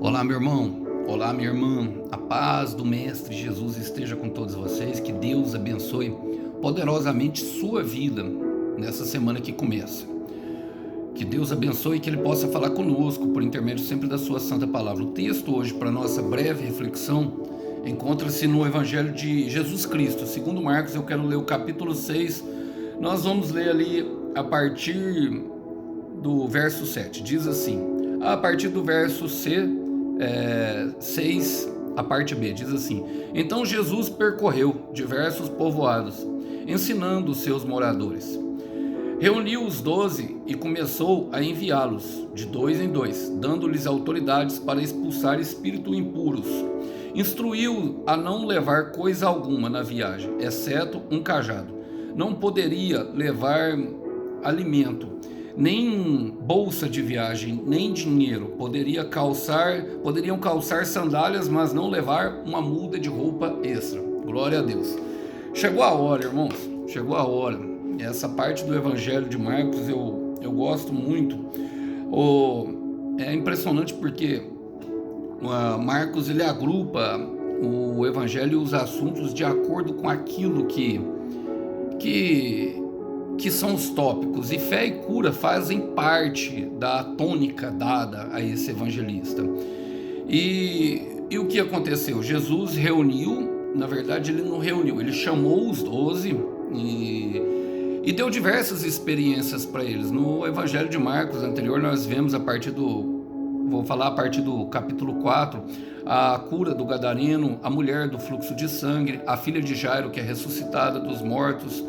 Olá, meu irmão. Olá, minha irmã. A paz do Mestre Jesus esteja com todos vocês. Que Deus abençoe poderosamente sua vida nessa semana que começa. Que Deus abençoe e que Ele possa falar conosco por intermédio sempre da sua santa palavra. O texto hoje, para nossa breve reflexão, encontra-se no Evangelho de Jesus Cristo. Segundo Marcos, eu quero ler o capítulo 6. Nós vamos ler ali a partir do verso 7. Diz assim, a partir do verso 6, a parte B, diz assim: Então Jesus percorreu diversos povoados, ensinando os seus moradores. Reuniu os 12 e começou a enviá-los, de dois em dois, dando-lhes autoridades para expulsar espíritos impuros. Instruiu a não levar coisa alguma na viagem, exceto um cajado. Não poderia levar alimento, nem bolsa de viagem, nem dinheiro. Poderiam calçar sandálias, mas não levar uma muda de roupa extra. Glória a Deus. Chegou a hora, irmãos. Chegou a hora. Essa parte do Evangelho de Marcos eu gosto muito. É impressionante porque Marcos ele agrupa o Evangelho e os assuntos de acordo com aquilo que são os tópicos, e fé e cura fazem parte da tônica dada a esse evangelista. E o que aconteceu? Jesus reuniu, na verdade ele não reuniu, ele chamou os 12 e deu diversas experiências para eles. No Evangelho de Marcos anterior nós vemos vou falar a partir do capítulo 4, a cura do gadareno, a mulher do fluxo de sangue, a filha de Jairo que é ressuscitada dos mortos,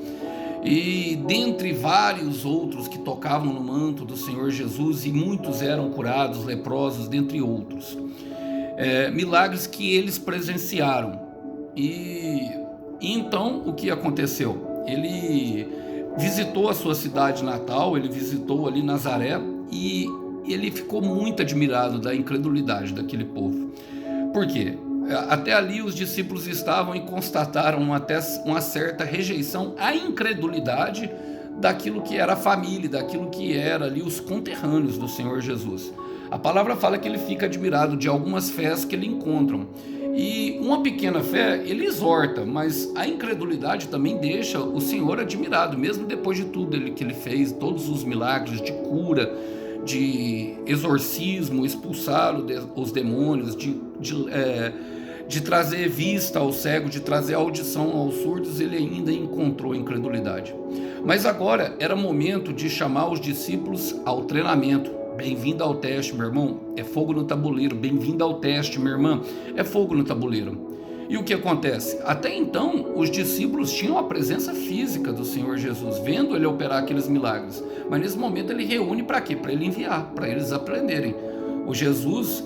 e dentre vários outros que tocavam no manto do Senhor Jesus, e muitos eram curados, leprosos, dentre outros. Milagres que eles presenciaram. E então o que aconteceu? Ele visitou a sua cidade natal, ele visitou ali Nazaré, e ele ficou muito admirado da incredulidade daquele povo. Por quê? Até ali os discípulos estavam e constataram até uma certa rejeição à incredulidade daquilo que era a família, daquilo que era ali os conterrâneos do Senhor Jesus. A palavra fala que ele fica admirado de algumas fés que ele encontra. E uma pequena fé ele exorta, mas a incredulidade também deixa o Senhor admirado, mesmo depois de tudo que ele fez, todos os milagres de cura, de exorcismo, expulsar os demônios, de trazer vista ao cego, de trazer audição aos surdos, ele ainda encontrou incredulidade. Mas agora era momento de chamar os discípulos ao treinamento. Bem-vindo ao teste, meu irmão, é fogo no tabuleiro. Bem-vindo ao teste, minha irmã, é fogo no tabuleiro. E o que acontece? Até então, os discípulos tinham a presença física do Senhor Jesus, vendo ele operar aqueles milagres. Mas nesse momento ele reúne para quê? Para ele enviar, para eles aprenderem. O Jesus,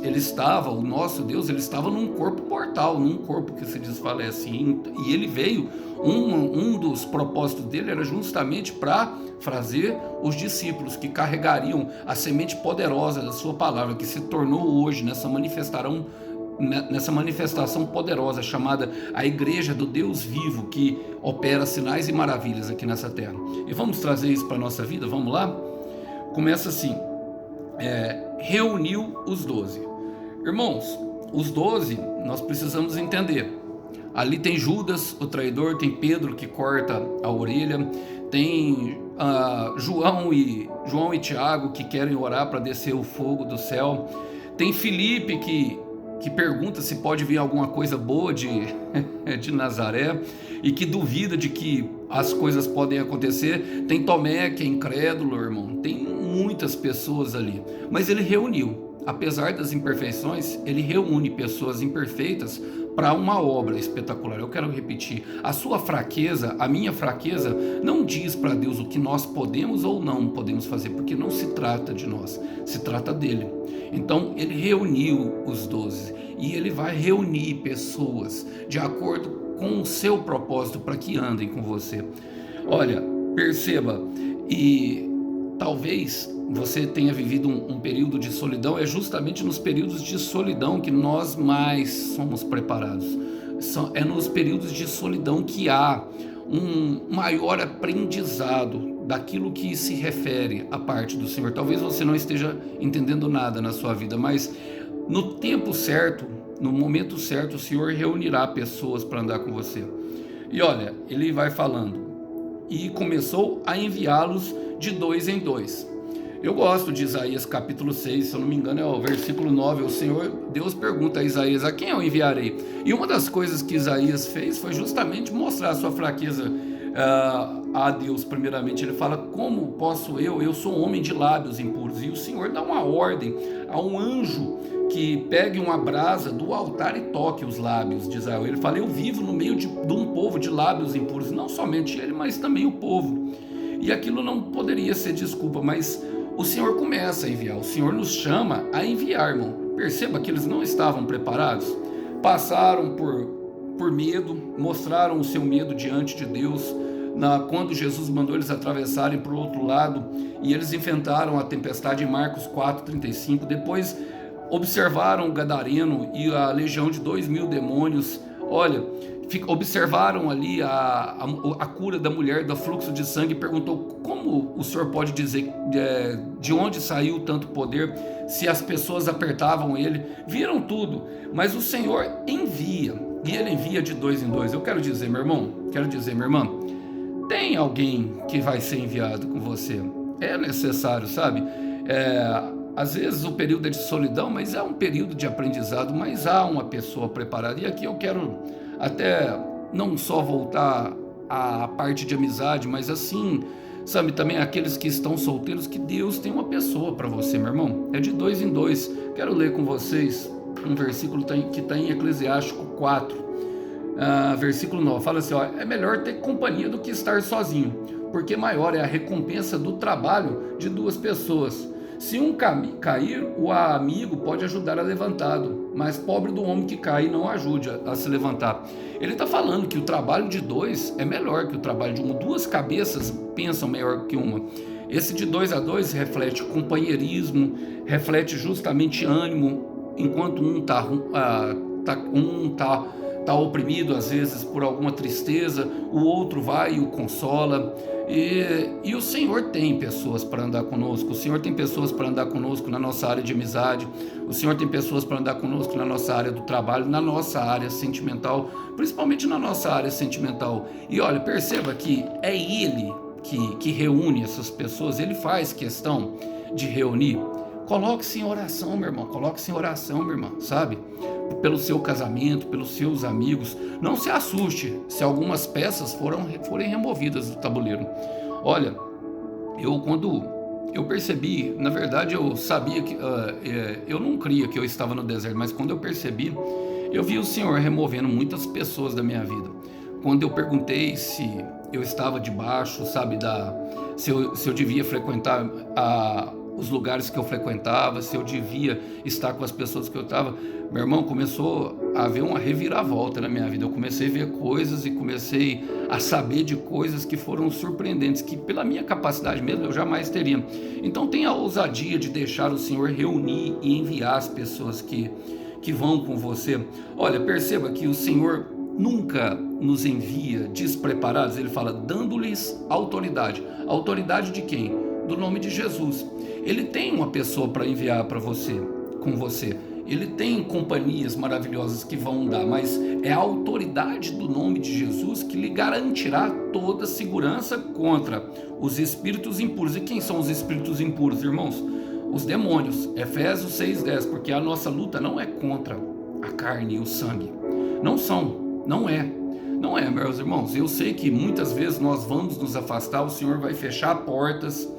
o nosso Deus, ele estava num corpo mortal, num corpo que se desfalece. E ele veio, um dos propósitos dele era justamente para fazer os discípulos que carregariam a semente poderosa da sua palavra, que se tornou hoje nessa manifestação poderosa chamada a Igreja do Deus Vivo, que opera sinais e maravilhas aqui nessa terra. E vamos trazer isso para a nossa vida? Vamos lá? Começa assim, reuniu os 12. Irmãos, os 12 nós precisamos entender. Ali tem Judas, o traidor, tem Pedro que corta a orelha, tem João e Tiago que querem orar para descer o fogo do céu, tem Filipe que pergunta se pode vir alguma coisa boa de Nazaré e que duvida de que as coisas podem acontecer. Tem Tomé, que é incrédulo, irmão. Tem muitas pessoas ali. Mas ele reuniu, apesar das imperfeições, ele reúne pessoas imperfeitas para uma obra espetacular. Eu quero repetir, a sua fraqueza, a minha fraqueza, não diz para Deus o que nós podemos ou não podemos fazer, porque não se trata de nós, se trata dele. Então ele reuniu os 12 e ele vai reunir pessoas de acordo com o seu propósito para que andem com você. Olha, perceba, e talvez você tenha vivido um período de solidão. É justamente nos períodos de solidão que nós mais somos preparados. É nos períodos de solidão que há um maior aprendizado daquilo que se refere à parte do Senhor. Talvez você não esteja entendendo nada na sua vida, mas no tempo certo, no momento certo, o Senhor reunirá pessoas para andar com você. E olha, ele vai falando, e começou a enviá-los de 2 em 2. Eu gosto de Isaías capítulo 6, se eu não me engano é o versículo 9, o Senhor, Deus pergunta a Isaías, a quem eu enviarei? E uma das coisas que Isaías fez foi justamente mostrar a sua fraqueza a Deus. Primeiramente ele fala, como posso eu sou um homem de lábios impuros, e o Senhor dá uma ordem a um anjo que pegue uma brasa do altar e toque os lábios de Israel. Ele fala, eu vivo no meio de um povo de lábios impuros, não somente ele, mas também o povo. E aquilo não poderia ser desculpa, mas o Senhor começa a enviar, o Senhor nos chama a enviar, irmão. Perceba que eles não estavam preparados, passaram por medo, mostraram o seu medo diante de Deus, quando Jesus mandou eles atravessarem para o outro lado, e eles enfrentaram a tempestade em Marcos 4,35, depois observaram o gadareno e a legião de 2.000 demônios, olha, observaram ali a cura da mulher do fluxo de sangue, e perguntou, como o Senhor pode dizer de onde saiu tanto poder, se as pessoas apertavam ele, viram tudo, mas o Senhor envia, e ele envia de 2 em 2. Eu quero dizer, meu irmão, minha irmã, tem alguém que vai ser enviado com você, é necessário, sabe, às vezes o período é de solidão, mas é um período de aprendizado, mas há uma pessoa preparada, e aqui eu quero até não só voltar à parte de amizade, mas assim, sabe, também aqueles que estão solteiros, que Deus tem uma pessoa para você, meu irmão, é de 2 em 2. Quero ler com vocês um versículo que está em Eclesiástico 4, versículo 9, fala assim, ó, é melhor ter companhia do que estar sozinho, porque maior é a recompensa do trabalho de 2 pessoas. Se um cair, o amigo pode ajudar a levantá-lo, mas pobre do homem que cai e não ajude a se levantar. Ele está falando que o trabalho de 2 é melhor que o trabalho de uma. 2 cabeças pensam melhor que uma. Esse de 2 a 2 reflete companheirismo, reflete justamente ânimo, enquanto um está oprimido às vezes por alguma tristeza, o outro vai e o consola. E o Senhor tem pessoas para andar conosco, o Senhor tem pessoas para andar conosco na nossa área de amizade, o Senhor tem pessoas para andar conosco na nossa área do trabalho, na nossa área sentimental, principalmente na nossa área sentimental. E olha, perceba que é Ele que reúne essas pessoas, Ele faz questão de reunir. Coloque-se em oração, meu irmão, coloque-se em oração, minha irmã, sabe? Pelo seu casamento, pelos seus amigos. Não se assuste se algumas peças forem removidas do tabuleiro. Olha, quando eu percebi, na verdade eu sabia que, eu não cria que eu estava no deserto, mas quando eu percebi, eu vi o Senhor removendo muitas pessoas da minha vida. Quando eu perguntei se eu estava debaixo, sabe, se eu devia frequentar os lugares que eu frequentava, se eu devia estar com as pessoas que eu estava, meu irmão, começou a haver uma reviravolta na minha vida. Eu comecei a ver coisas e comecei a saber de coisas que foram surpreendentes, que pela minha capacidade mesmo eu jamais teria. Então tenha a ousadia de deixar o Senhor reunir e enviar as pessoas que vão com você. Olha, perceba que o Senhor nunca nos envia despreparados. Ele fala, dando-lhes autoridade. Autoridade de quem? Do nome de Jesus. Ele tem uma pessoa para enviar para você, com você. Ele tem companhias maravilhosas que vão dar, mas é a autoridade do nome de Jesus que lhe garantirá toda a segurança contra os espíritos impuros. E quem são os espíritos impuros, irmãos? Os demônios. Efésios 6:10, porque a nossa luta não é contra a carne e o sangue. Não é, meus irmãos. Eu sei que muitas vezes nós vamos nos afastar, o Senhor vai fechar portas,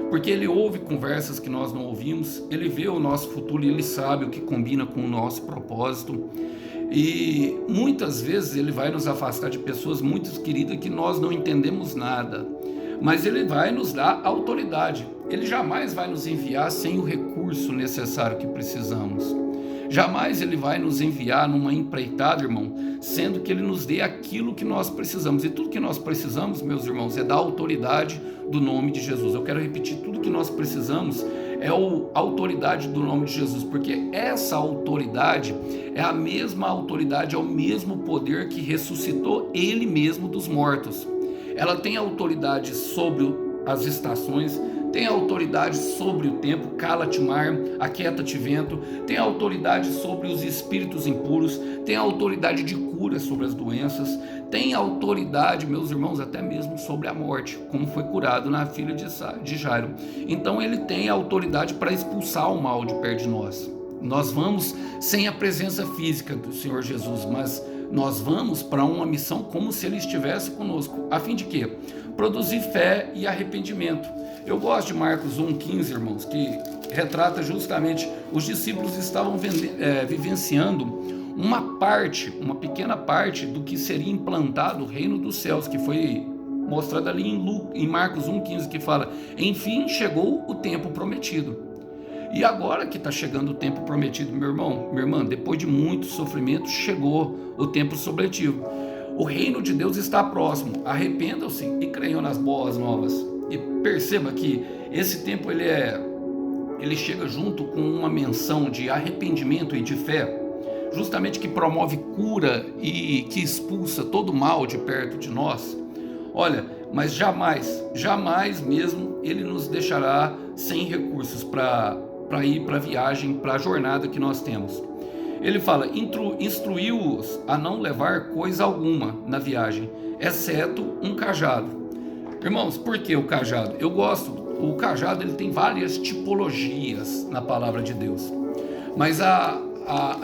porque Ele ouve conversas que nós não ouvimos, Ele vê o nosso futuro e Ele sabe o que combina com o nosso propósito. E muitas vezes Ele vai nos afastar de pessoas muito queridas que nós não entendemos nada, mas Ele vai nos dar autoridade. Ele jamais vai nos enviar sem o recurso necessário que precisamos. Jamais Ele vai nos enviar numa empreitada, irmão, sendo que Ele nos dê aquilo que nós precisamos. E tudo que nós precisamos, meus irmãos, é da autoridade do nome de Jesus. Eu quero repetir, tudo que nós precisamos é a autoridade do nome de Jesus, porque essa autoridade é a mesma autoridade, é o mesmo poder que ressuscitou Ele mesmo dos mortos. Ela tem autoridade sobre as estações, tem autoridade sobre o tempo, cala-te mar, aquieta-te vento, tem autoridade sobre os espíritos impuros, tem autoridade de cura sobre as doenças, tem autoridade, meus irmãos, até mesmo sobre a morte, como foi curado na filha de Jairo. Então ele tem autoridade para expulsar o mal de perto de nós. Nós vamos sem a presença física do Senhor Jesus, mas nós vamos para uma missão como se Ele estivesse conosco, a fim de quê? Produzir fé e arrependimento. Eu gosto de Marcos 1,15, irmãos, que retrata justamente os discípulos estavam vivenciando uma pequena parte do que seria implantado o reino dos céus, que foi mostrado ali em Marcos 1,15, que fala: enfim chegou o tempo prometido. E agora que está chegando o tempo prometido, meu irmão, minha irmã, depois de muito sofrimento, chegou o tempo supletivo. O reino de Deus está próximo. Arrependam-se e creiam nas boas novas. E perceba que esse tempo ele chega junto com uma menção de arrependimento e de fé, justamente que promove cura e que expulsa todo o mal de perto de nós. Olha, mas jamais mesmo Ele nos deixará sem recursos para ir para a viagem, para a jornada que nós temos. Ele fala: instruiu-os a não levar coisa alguma na viagem, exceto um cajado. Irmãos, por que o cajado? Eu gosto, o cajado ele tem várias tipologias na palavra de Deus, mas a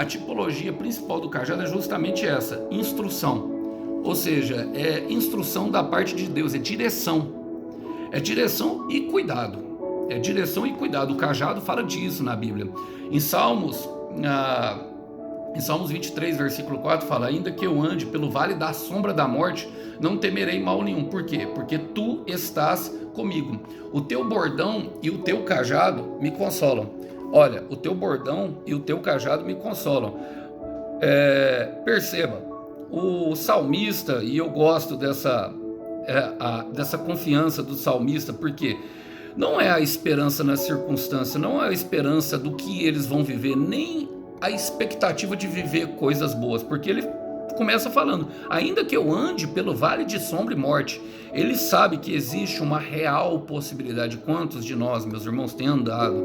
tipologia principal do cajado é justamente essa: instrução. Ou seja, é instrução da parte de Deus, é direção e cuidado. É direção e cuidado. O cajado fala disso na Bíblia. Em Salmos 23, versículo 4, fala: ainda que eu ande pelo vale da sombra da morte, não temerei mal nenhum. Por quê? Porque tu estás comigo. O teu bordão e o teu cajado me consolam. Olha, o teu bordão e o teu cajado me consolam. Perceba, o salmista, e eu gosto dessa confiança do salmista, porque não é a esperança na circunstância, não é a esperança do que eles vão viver, nem a expectativa de viver coisas boas, porque ele começa falando: ainda que eu ande pelo vale de sombra e morte. Ele sabe que existe uma real possibilidade. Quantos de nós, meus irmãos, têm andado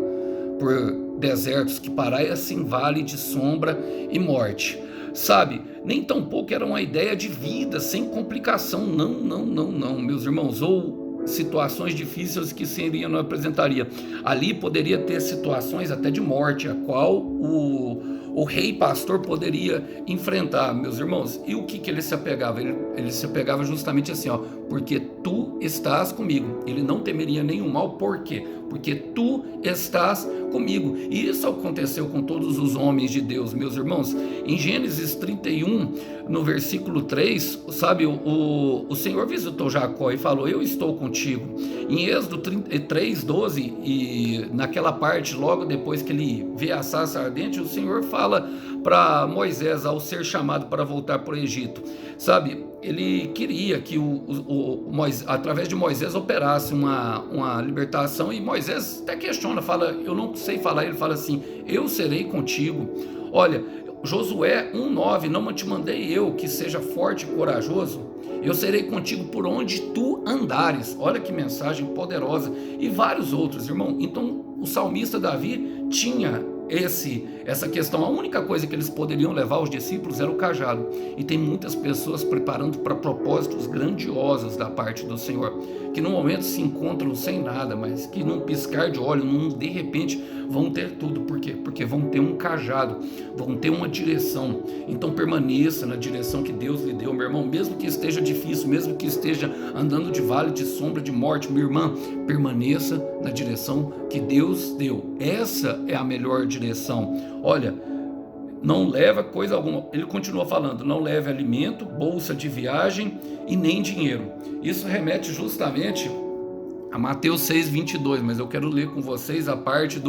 por desertos que parecem vale de sombra e morte? Sabe, nem tão pouco era uma ideia de vida sem complicação, não, meus irmãos, ou situações difíceis que não apresentaria. Ali poderia ter situações até de morte, a qual o rei pastor poderia enfrentar, meus irmãos. E o que ele se apegava? Ele se apegava justamente assim, porque tu estás comigo. Ele não temeria nenhum mal. Por quê? Porque tu estás comigo. E isso aconteceu com todos os homens de Deus, meus irmãos. Em Gênesis 31, no versículo 3, sabe, o Senhor visitou Jacó e falou: eu estou contigo. Em Êxodo 33, 12, e naquela parte, logo depois que ele vê a sarça ardente, o Senhor fala para Moisés, ao ser chamado para voltar para o Egito, sabe, ele queria que através de Moisés operasse uma libertação, e Moisés até questiona, fala: eu não sei falar. Ele fala assim: eu serei contigo. Olha, Josué 1,9: não te mandei eu que seja forte e corajoso? Eu serei contigo por onde tu andares. Olha que mensagem poderosa. E vários outros, irmão. Então o salmista Davi tinha essa questão. A única coisa que eles poderiam levar aos discípulos era o cajado. E tem muitas pessoas preparando para propósitos grandiosos da parte do Senhor, que no momento se encontram sem nada, mas que num piscar de olho, de repente vão ter tudo. Por quê? Porque vão ter um cajado, vão ter uma direção. Então permaneça na direção que Deus lhe deu, meu irmão, mesmo que esteja difícil, mesmo que esteja andando de vale de sombra de morte, minha irmã, permaneça na direção que Deus deu. Essa é a melhor direção. Olha, não leva coisa alguma. Ele continua falando: não leve alimento, bolsa de viagem e nem dinheiro. Isso remete justamente a Mateus 6,22, mas eu quero ler com vocês a parte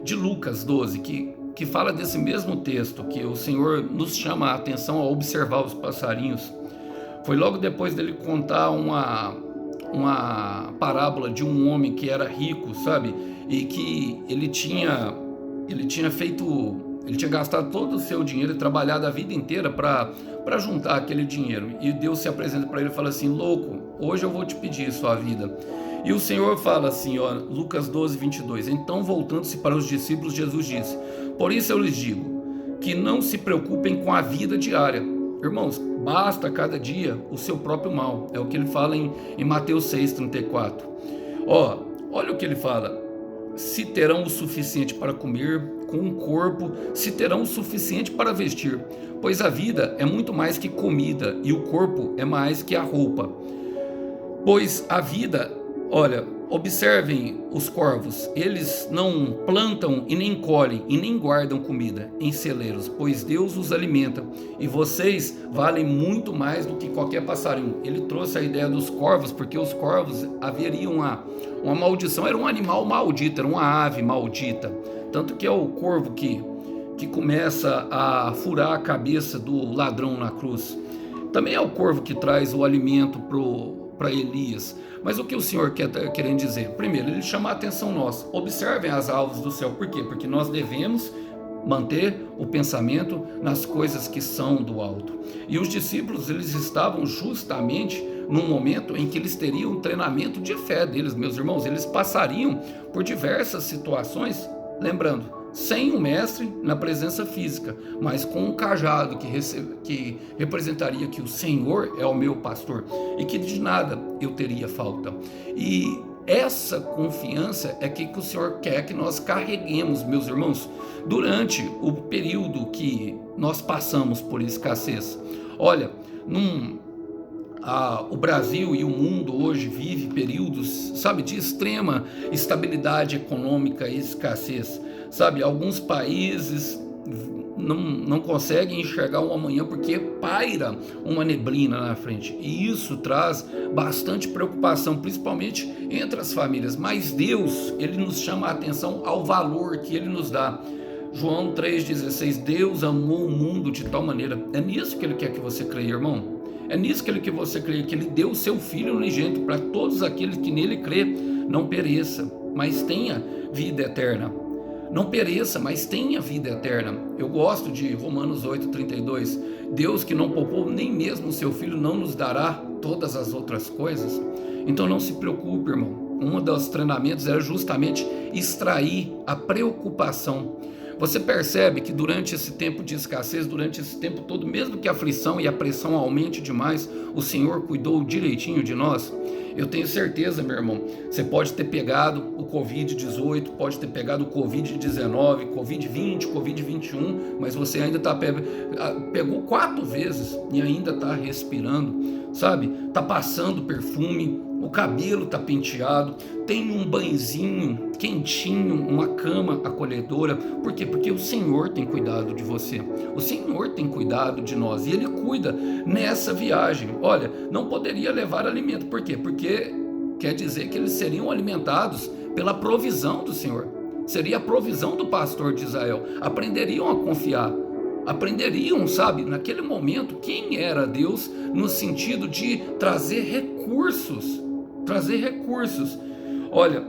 de Lucas 12, que fala desse mesmo texto, que o Senhor nos chama a atenção a observar os passarinhos. Foi logo depois dele contar uma parábola de um homem que era rico, sabe, e que ele tinha gastado todo o seu dinheiro e trabalhado a vida inteira para juntar aquele dinheiro. E Deus se apresenta para ele e fala assim: louco, hoje eu vou te pedir sua vida. E o Senhor fala assim, ó, Lucas 12, 22. Então, voltando-se para os discípulos, Jesus disse: por isso eu lhes digo, que não se preocupem com a vida diária. Irmãos, basta cada dia o seu próprio mal. É o que ele fala em Mateus 6,34. Ó, olha o que ele fala. Se terão o suficiente para comer, com um corpo, se terão o suficiente para vestir. Pois a vida é muito mais que comida, e o corpo é mais que a roupa. Pois a vida, olha, observem os corvos, eles não plantam e nem colhem e nem guardam comida em celeiros, pois Deus os alimenta, e vocês valem muito mais do que qualquer passarinho. Ele trouxe a ideia dos corvos, porque os corvos haveria uma maldição, era um animal maldito, era uma ave maldita, tanto que é o corvo que começa a furar a cabeça do ladrão na cruz. Também é o corvo que traz o alimento para Elias. Mas o que o Senhor quer querendo dizer? Primeiro, ele chama a atenção nossa. Observem as aves do céu. Por quê? Porque nós devemos manter o pensamento nas coisas que são do alto. E os discípulos, eles estavam justamente num momento em que eles teriam um treinamento de fé deles, meus irmãos. Eles passariam por diversas situações, lembrando, sem o mestre na presença física, mas com um cajado que representaria que o Senhor é o meu pastor e que de nada eu teria falta. E essa confiança é que o Senhor quer que nós carreguemos, meus irmãos, durante o período que nós passamos por escassez. Olha, o Brasil e o mundo hoje vive períodos, sabe, de extrema estabilidade econômica e escassez. Sabe, alguns países não conseguem enxergar um amanhã porque paira uma neblina na frente. E isso traz bastante preocupação, principalmente entre as famílias. Mas Deus, ele nos chama a atenção ao valor que ele nos dá. João 3,16, Deus amou o mundo de tal maneira. É nisso que ele quer que você creia, irmão. É nisso que ele quer que você creia, que ele deu o seu Filho unigênito para todos aqueles que nele crê, não pereça, mas tenha vida eterna. Não pereça, mas tenha vida eterna. Eu gosto de Romanos 8,32. Deus que não poupou nem mesmo o seu Filho não nos dará todas as outras coisas. Então não se preocupe, irmão. Um dos treinamentos era justamente extrair a preocupação. Você percebe que durante esse tempo de escassez, durante esse tempo todo, mesmo que a aflição e a pressão aumente demais, o Senhor cuidou direitinho de nós? Eu tenho certeza, meu irmão, você pode ter pegado o Covid-18, pode ter pegado o Covid-19, Covid-20, Covid-21, mas você ainda pegou 4 vezes e ainda está respirando, sabe? Está passando perfume, o cabelo está penteado, tem um banhozinho quentinho, uma cama acolhedora. Por quê? Porque o Senhor tem cuidado de você, o Senhor tem cuidado de nós e Ele cuida nessa viagem. Olha, não poderia levar alimento, por quê? Porque quer dizer que eles seriam alimentados pela provisão do Senhor, seria a provisão do pastor de Israel, aprenderiam a confiar, aprenderiam, sabe, naquele momento quem era Deus no sentido de trazer recursos. Olha,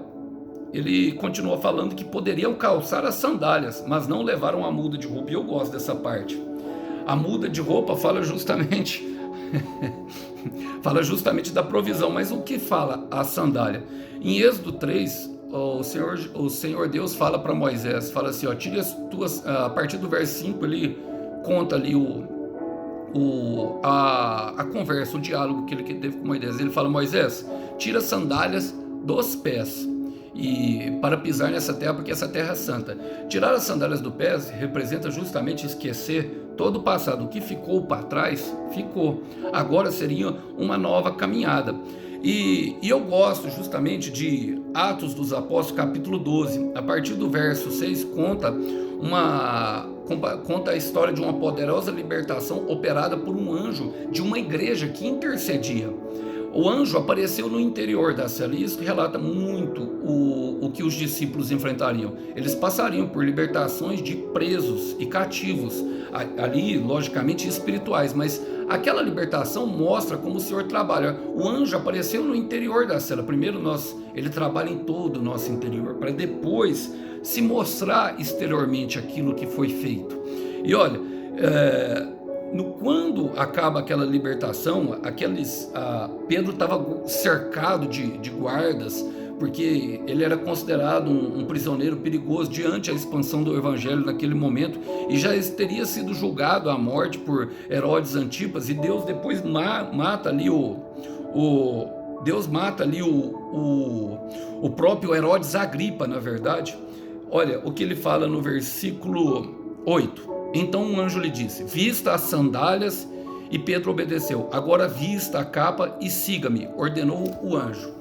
ele continua falando que poderiam calçar as sandálias, mas não levaram a muda de roupa. E eu gosto dessa parte. A muda de roupa fala justamente da provisão, mas o que fala a sandália? Em Êxodo 3, o Senhor Deus fala para Moisés, fala assim, ó, tire as tuas, a partir do verso 5 ele conta ali a conversa, o diálogo que ele teve com Moisés. Ele fala, Moisés, tira as sandálias dos pés e para pisar nessa terra, porque essa terra é santa. Tirar as sandálias do pé representa justamente esquecer todo o passado. O que ficou para trás, ficou. Agora seria uma nova caminhada. E eu gosto justamente de Atos dos Apóstolos, capítulo 12. A partir do verso 6 conta a história de uma poderosa libertação operada por um anjo de uma igreja que intercedia. O anjo apareceu no interior da cela e isso relata muito o que os discípulos enfrentariam. Eles passariam por libertações de presos e cativos, ali logicamente espirituais, mas aquela libertação mostra como o Senhor trabalha. O anjo apareceu no interior da cela. Primeiro ele trabalha em todo o nosso interior, para depois se mostrar exteriormente aquilo que foi feito. E olha, Quando acaba aquela libertação, Pedro estava cercado de guardas, porque ele era considerado um prisioneiro perigoso diante da expansão do evangelho naquele momento, e já teria sido julgado à morte por Herodes Antipas, e Deus depois mata ali o próprio Herodes Agripa, na verdade. Olha o que ele fala no versículo 8. Então um anjo lhe disse: vista as sandálias, e Pedro obedeceu. Agora vista a capa e siga-me, ordenou o anjo.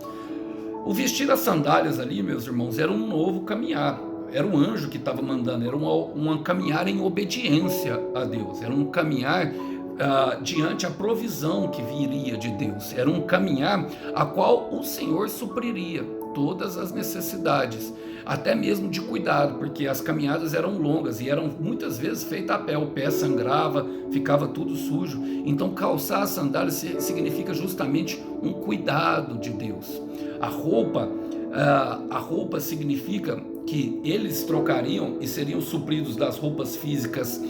O vestir as sandálias ali, meus irmãos, era um novo caminhar. Era um anjo que estava mandando, era um caminhar em obediência a Deus, era um caminhar diante a provisão que viria de Deus, era um caminhar a qual o Senhor supriria todas as necessidades, até mesmo de cuidado, porque as caminhadas eram longas e eram muitas vezes feitas a pé, o pé sangrava, ficava tudo sujo. Então calçar as sandálias significa justamente um cuidado de Deus. A roupa significa que eles trocariam e seriam supridos das roupas físicas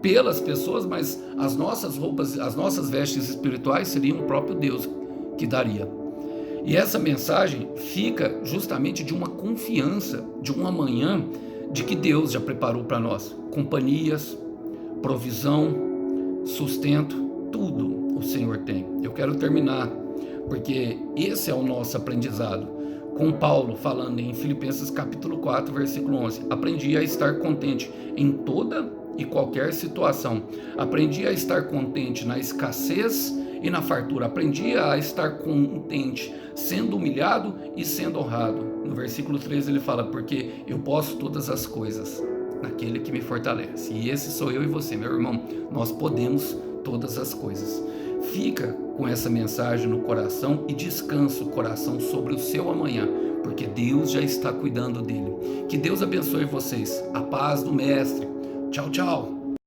pelas pessoas, mas as nossas roupas, as nossas vestes espirituais seriam o próprio Deus que daria. E essa mensagem fica justamente de uma confiança, de um amanhã, de que Deus já preparou para nós. Companhias, provisão, sustento, tudo o Senhor tem. Eu quero terminar, porque esse é o nosso aprendizado. Com Paulo falando em Filipenses capítulo 4, versículo 11. Aprendi a estar contente em toda e qualquer situação. Aprendi a estar contente na escassez e na fartura. Aprendi a estar contente sendo humilhado e sendo honrado. No versículo 13 ele fala: porque eu posso todas as coisas naquele que me fortalece. E esse sou eu e você, meu irmão. Nós podemos todas as coisas. Fica com essa mensagem no coração e descansa o coração sobre o seu amanhã, porque Deus já está cuidando dele. Que Deus abençoe vocês. A paz do Mestre. Tchau, tchau.